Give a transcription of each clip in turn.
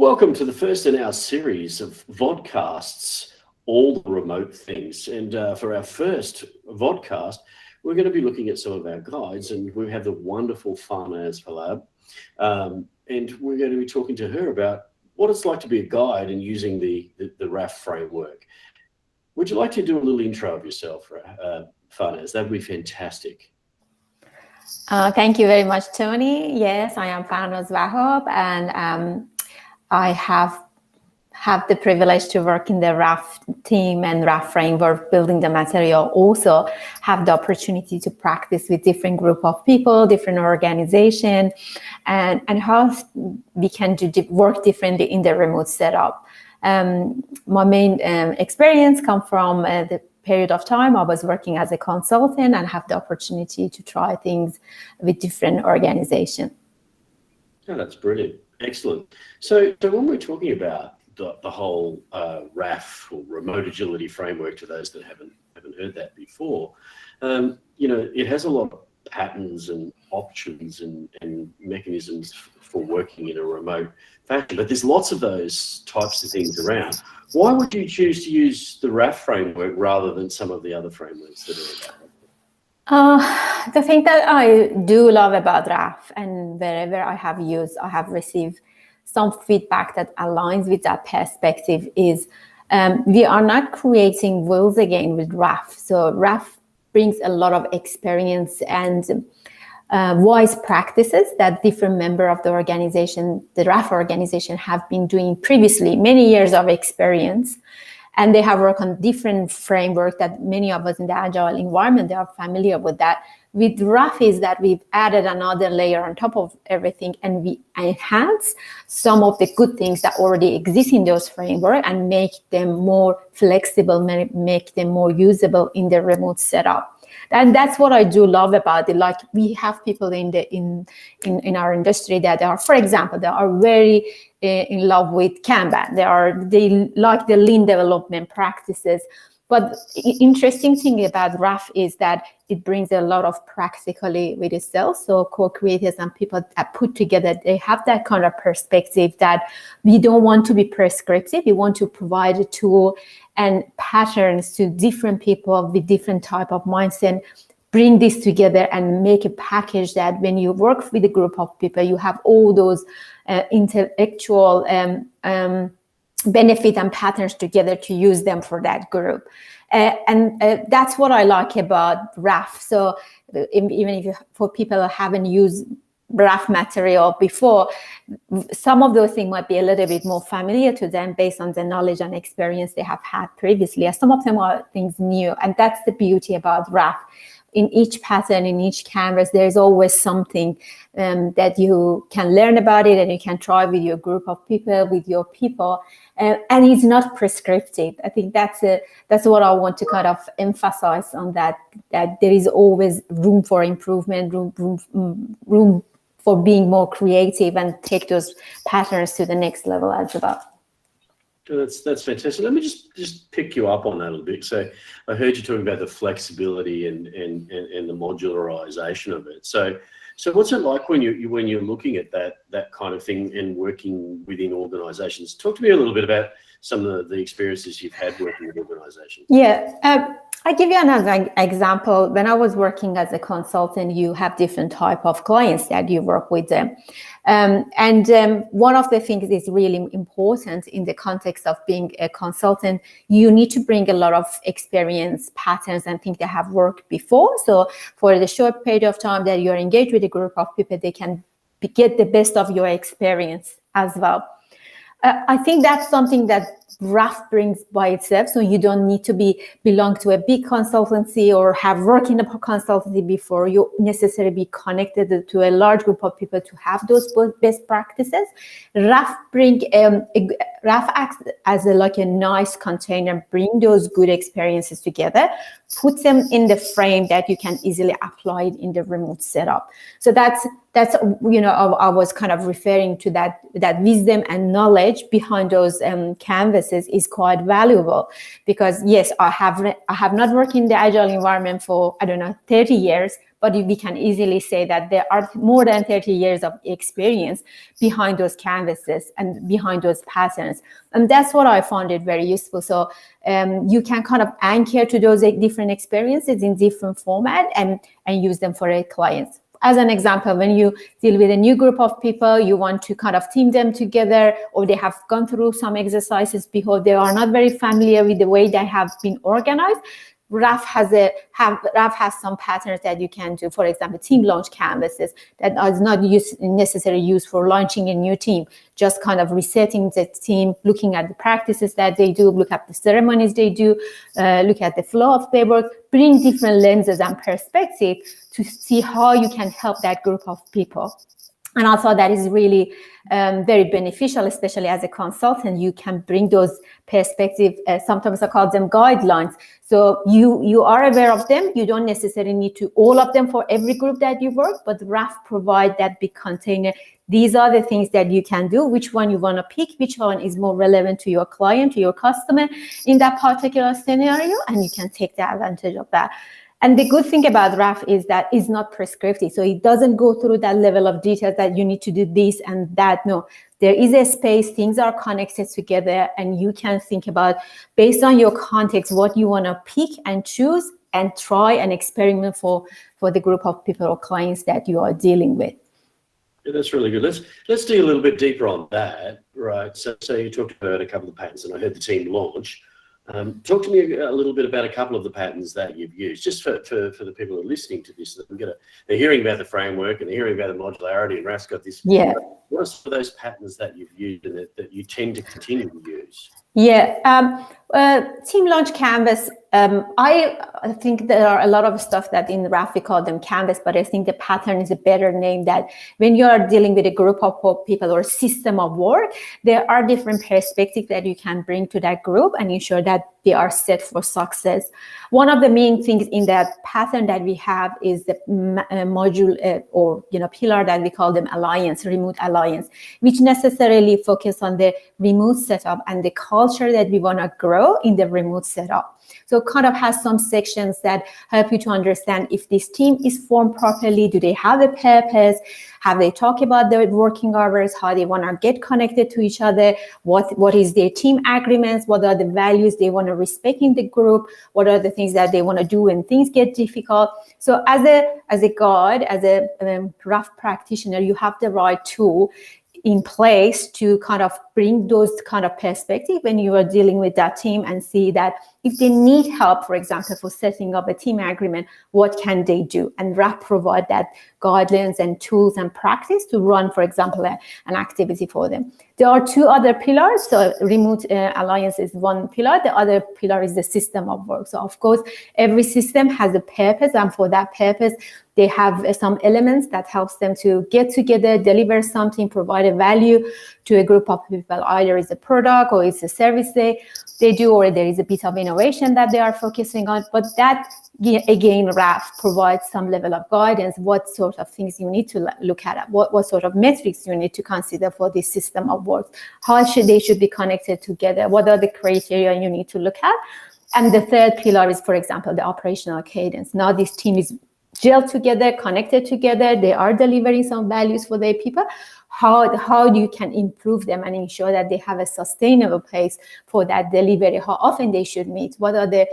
Welcome to the first in our series of vodcasts, All the Remote Things. And for our first vodcast, we're going to be looking at some of our guides, and we have the wonderful Farnaz Vahab. And we're going to be talking to her about what it's like to be a guide and using the RAF framework. Would you like to do a little intro of yourself, Farnaz? That would be fantastic. Thank you very much, Tony. Yes, I am Farnaz Vahab, and I have the privilege to work in the RAF team and RAF framework, building the material. Also have the opportunity to practice with different group of people, different organization, and how we can do work differently in the remote setup. My main experience come from the period of time I was working as a consultant and have the opportunity to try things with different organizations. Oh, that's brilliant. Excellent. So when we're talking about the whole RAF or remote agility framework, to those that haven't heard that before, it has a lot of patterns and options and mechanisms for working in a remote fashion, but there's lots of those types of things around. Why would you choose to use the RAF framework rather than some of the other frameworks that are available? The thing that I do love about RAF, and wherever I have received some feedback that aligns with that perspective, is we are not creating wheels again with RAF. So RAF brings a lot of experience and wise practices that different members of the organization, the RAF organization, have been doing previously, many years of experience. And they have worked on different framework that many of us in the agile environment, they are familiar with that. With RAF is that we've added another layer on top of everything, and we enhance some of the good things that already exist in those framework and make them more flexible, make them more usable in the remote setup. And that's what I do love about it. Like, we have people in our industry that are, for example, they are very in love with Kanban. They like the lean development practices. But interesting thing about RAF is that it brings a lot of practically with itself. So co-creators and people that put together, they have that kind of perspective that we don't want to be prescriptive. We want to provide a tool and patterns to different people with different type of mindset, bring this together and make a package that when you work with a group of people, you have all those intellectual benefit and patterns together to use them for that group. And that's what I like about RAF. So even if for people who haven't used RAF material before, some of those things might be a little bit more familiar to them based on the knowledge and experience they have had previously. And some of them are things new. And that's the beauty about RAF. In each pattern, in each canvas, there's always something that you can learn about it and you can try with your group of people, with your people. And it's not prescriptive. I think that's what I want to kind of emphasize on that there is always room for improvement, room for being more creative and take those patterns to the next level as well. That's fantastic. Let me just pick you up on that a little bit. So I heard you talking about the flexibility and the modularization of it. So what's it like when you're looking at that kind of thing and working within organizations? Talk to me a little bit about some of the experiences you've had working with organizations. Yeah. I give you another example. When I was working as a consultant, you have different type of clients that you work with them. And one of the things is really important in the context of being a consultant, you need to bring a lot of experience, patterns, and things that have worked before. So for the short period of time that you're engaged with a group of people, they can get the best of your experience as well. I think that's something that RAF brings by itself. So you don't need to belong to a big consultancy or have worked in a consultancy before. You necessarily be connected to a large group of people to have those best practices. RAF acts as a nice container, bring those good experiences together, put them in the frame that you can easily apply it in the remote setup. So that's I was kind of referring to that wisdom and knowledge behind those canvases canvases is quite valuable, because yes, I have not worked in the agile environment for, I don't know, 30 years, but we can easily say that there are more than 30 years of experience behind those canvases and behind those patterns. And that's what I found it very useful. So you can kind of anchor to those different experiences in different format and use them for a client. As an example, when you deal with a new group of people, you want to kind of team them together, or they have gone through some exercises before, they are not very familiar with the way they have been organized. RAF has some patterns that you can do. For example, team launch canvases that is not necessarily used for launching a new team, just kind of resetting the team, looking at the practices that they do, look at the ceremonies they do, look at the flow of their work, bring different lenses and perspective to see how you can help that group of people. And also that is really very beneficial, especially as a consultant. You can bring those perspectives, sometimes I call them guidelines. So you are aware of them. You don't necessarily need to all of them for every group that you work, but RAF provide that big container. These are the things that you can do, which one you want to pick, which one is more relevant to your client, to your customer in that particular scenario, and you can take the advantage of that. And the good thing about RAF is that it's not prescriptive. So it doesn't go through that level of detail that you need to do this and that. No, there is a space, things are connected together, and you can think about, based on your context, what you want to pick and choose and try and experiment for the group of people or clients that you are dealing with. Yeah, that's really good. Let's dig a little bit deeper on that, right? So you talked about a couple of patterns, and I heard the team launch. Talk to me a little bit about a couple of the patterns that you've used, just for the people who are listening to this. They're hearing about the framework and they're hearing about the modularity, and RAF's got this. Yeah. What are some of those patterns that you've used and that you tend to continue to use? Yeah, team launch canvas. I think there are a lot of stuff that in RAF we call them canvas, but I think the pattern is a better name. That when you are dealing with a group of people or system of work, there are different perspectives that you can bring to that group and ensure that they are set for success. One of the main things in that pattern that we have is the module or pillar that we call them alliance, remote alliance, which necessarily focus on the remote setup and the culture that we want to grow in the remote setup. So it kind of has some sections that help you to understand if this team is formed properly, do they have a purpose, have they talked about their working hours, how they want to get connected to each other, what is their team agreements, what are the values they want to respect in the group, what are the things that they want to do when things get difficult. So as a guide, as a RAF practitioner, you have the right tool in place to kind of bring those kind of perspective when you are dealing with that team and see that if they need help, for example, for setting up a team agreement, what can they do? And RAP provide that guidelines and tools and practice to run, for example, an activity for them. There are two other pillars. So remote alliance is one pillar. The other pillar is the system of work. So of course, every system has a purpose, and for that purpose, they have some elements that helps them to get together, deliver something, provide a value to a group of people. Either it's a product or it's a service they do, or there is a bit of innovation that they are focusing on. But that, again, RAF provides some level of guidance, what sort of things you need to look at, what sort of metrics you need to consider for this system of work, how they should be connected together, what are the criteria you need to look at. And the third pillar is, for example, the operational cadence. Now this team is gelled together, connected together, they are delivering some values for their people. How you can improve them and ensure that they have a sustainable place for that delivery, how often they should meet, what are the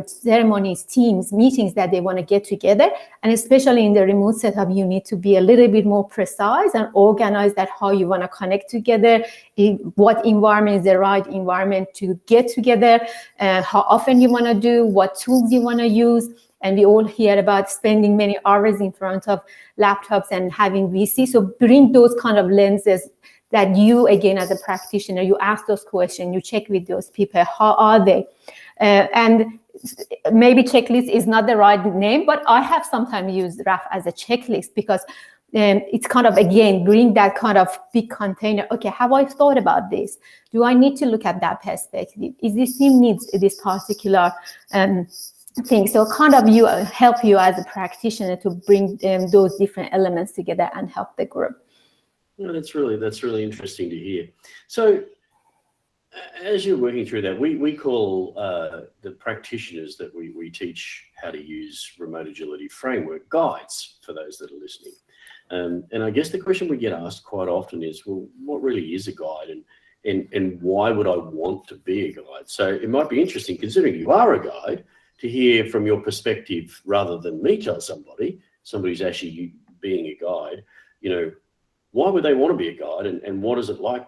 ceremonies, teams, meetings that they want to get together. And especially in the remote setup, you need to be a little bit more precise and organize that how you want to connect together, what environment is the right environment to get together, how often you want to do, what tools you want to use. And we all hear about spending many hours in front of laptops and having VC. So bring those kind of lenses that you, again, as a practitioner, you ask those questions, you check with those people, how are they? And maybe checklist is not the right name, but I have sometimes used RAF as a checklist because it's kind of, again, bring that kind of big container. Okay, have I thought about this? Do I need to look at that perspective? Is this team needs this particular thing? So kind of help you as a practitioner to bring those different elements together and help the group. Well, that's really interesting to hear. So As you're working through that, we call the practitioners that we teach how to use remote agility framework guides for those that are listening. And I guess the question we get asked quite often is, well, what really is a guide, and why would I want to be a guide? So it might be interesting, considering you are a guide, to hear from your perspective rather than me tell somebody who's actually being a guide, why would they want to be a guide, and what is it like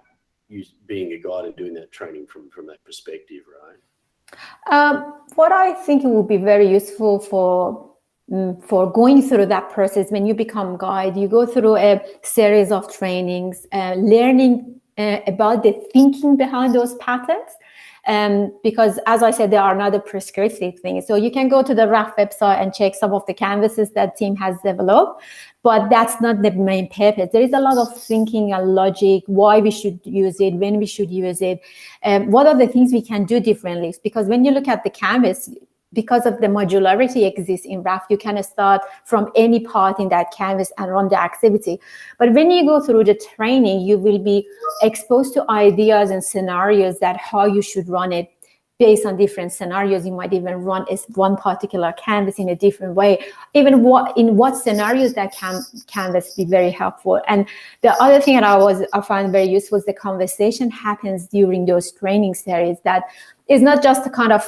being a guide and doing that training from that perspective, right? What I think it would be very useful for going through that process, when you become guide, you go through a series of trainings, learning about the thinking behind those patterns. Because as I said, they are not a prescriptive thing. So you can go to the RAF website and check some of the canvases that team has developed, but that's not the main purpose. There is a lot of thinking and logic, why we should use it, when we should use it, what are the things we can do differently. Because when you look at the canvas, because of the modularity exists in RAF, you can start from any part in that canvas and run the activity. But when you go through the training, you will be exposed to ideas and scenarios that how you should run it based on different scenarios. You might even run one particular canvas in a different way. Even in what scenarios that canvas be very helpful. And the other thing that I find very useful is the conversation happens during those training series. That is not just a kind of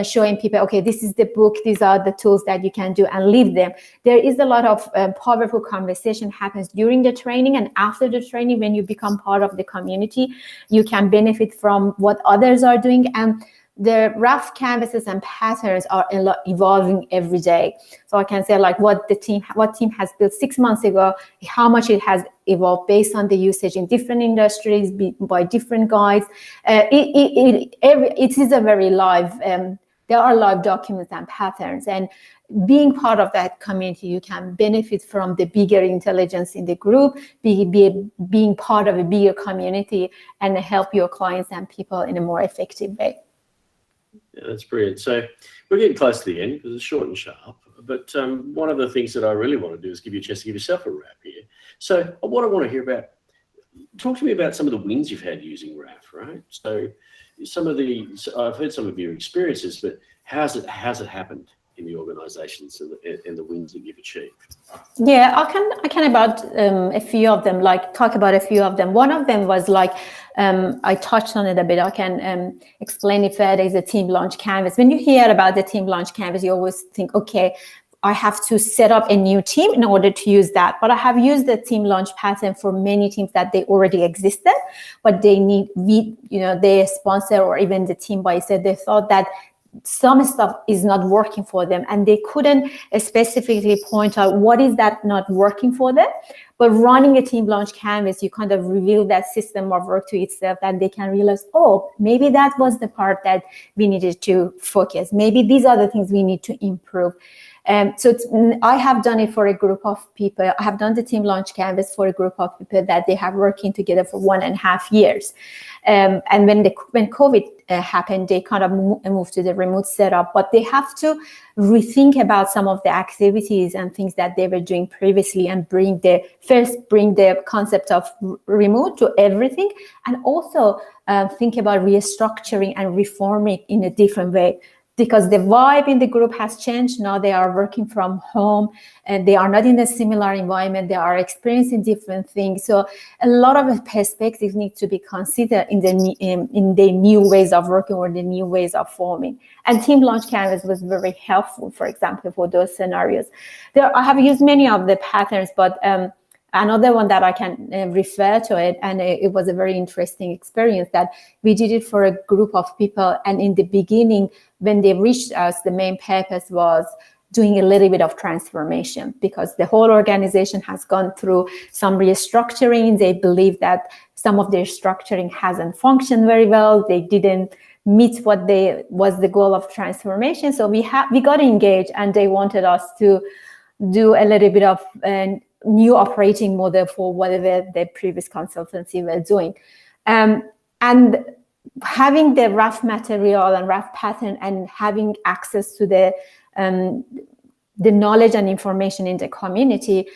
showing people, okay, this is the book, these are the tools that you can do, and leave them. There is a lot of powerful conversation happens during the training and after the training. When you become part of the community, you can benefit from what others are doing. And the RAF canvases and patterns are evolving every day. So I can say like what team has built 6 months ago, how much it has evolved based on the usage in different industries by different guides. It is a very live, there are live documents and patterns, and being part of that community, you can benefit from the bigger intelligence in the group, being part of a bigger community, and help your clients and people in a more effective way. Yeah, that's brilliant. So we're getting close to the end because it's short and sharp. But one of the things that I really want to do is give you a chance to give yourself a wrap here. So what I want to hear about, talk to me about some of the wins you've had using RAF, right? So I've heard some of your experiences, but how's it happened in the organisations and the wins that you've achieved? Yeah, I can about a few of them, like talk about a few of them. One of them was like, I touched on it a bit. I can explain it further. Is a team launch canvas. When you hear about the team launch canvas, you always think, okay, I have to set up a new team in order to use that. But I have used the team launch pattern for many teams that they already existed, but they need, their sponsor or even the team by said they thought that some stuff is not working for them, and they couldn't specifically point out what is that not working for them. But running a team launch canvas, you kind of reveal that system of work to itself, and they can realize, oh, maybe that was the part that we needed to focus. Maybe these are the things we need to improve. I have done it for a group of people. I have done the team launch canvas for a group of people that they have working together for 1.5 years. And when COVID happened, they kind of moved to the remote setup, but they have to rethink about some of the activities and things that they were doing previously, and bring the concept of remote to everything, and also think about restructuring and reforming in a different way. Because the vibe in the group has changed. Now they are working from home and they are not in a similar environment. They are experiencing different things. So a lot of perspectives need to be considered in the new ways of working or the new ways of forming. And Team Launch Canvas was very helpful, for example, for those scenarios. I have used many of the patterns, but another one that I can refer to it, and it was a very interesting experience, that we did it for a group of people. And in the beginning, when they reached us, the main purpose was doing a little bit of transformation, because the whole organization has gone through some restructuring. They believe that some of their structuring hasn't functioned very well. They didn't meet what was the goal of transformation. So we got engaged, and they wanted us to do a little bit of new operating model for whatever the previous consultancy were doing. And having the RAF material and RAF pattern, and having access to the knowledge and information in the community,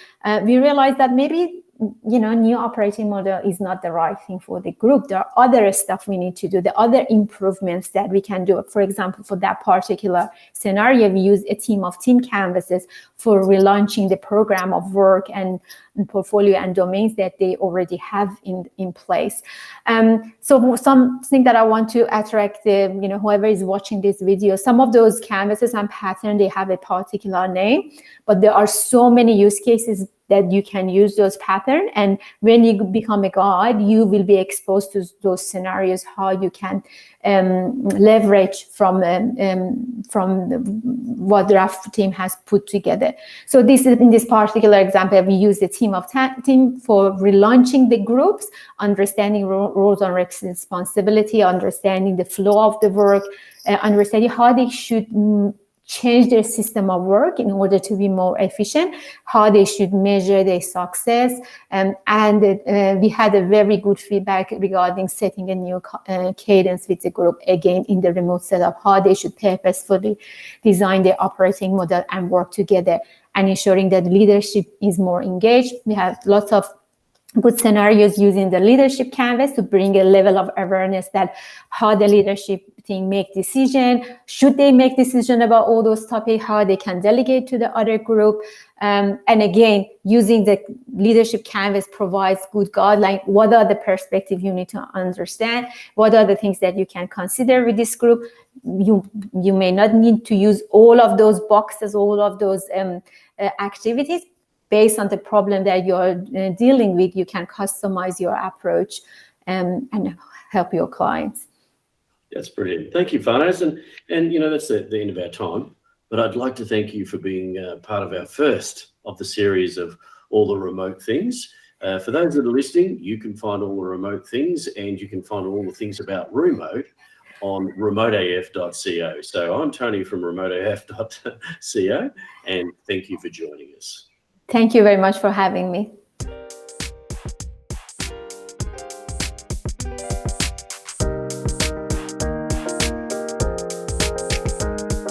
we realized that maybe new operating model is not the right thing for the group. There are other stuff we need to do, the other improvements that we can do. For example, for that particular scenario, we use a team of team canvases for relaunching the program of work and portfolio and domains that they already have in place. So something that I want to attract whoever is watching this video, some of those canvases and patterns, they have a particular name, but there are so many use cases that you can use those patterns. And when you become a guide, you will be exposed to those scenarios, how you can leverage from what the RAF team has put together. So this is, in this particular example, we use the team for relaunching the groups, understanding roles and responsibility, understanding the flow of the work, understanding how they should change their system of work in order to be more efficient, how they should measure their success. And we had a very good feedback regarding setting a new cadence with the group, again, in the remote setup, how they should purposefully design their operating model and work together, and ensuring that leadership is more engaged. We have lots of good scenarios using the leadership canvas to bring a level of awareness that how the leadership team make decision, should they make decision about all those topics, how they can delegate to the other group. And again, using the leadership canvas provides good guideline. What are the perspectives you need to understand? What are the things that you can consider with this group? You may not need to use all of those boxes, all of those activities. Based on the problem that you're dealing with, you can customize your approach and help your clients. That's brilliant. Thank you, Farnaz. And that's the end of our time. But I'd like to thank you for being part of our first of the series of all the remote things. For those that are listening, you can find all the remote things, and you can find all the things about remote on remoteaf.co. So I'm Tony from remoteaf.co, and thank you for joining us. Thank you very much for having me.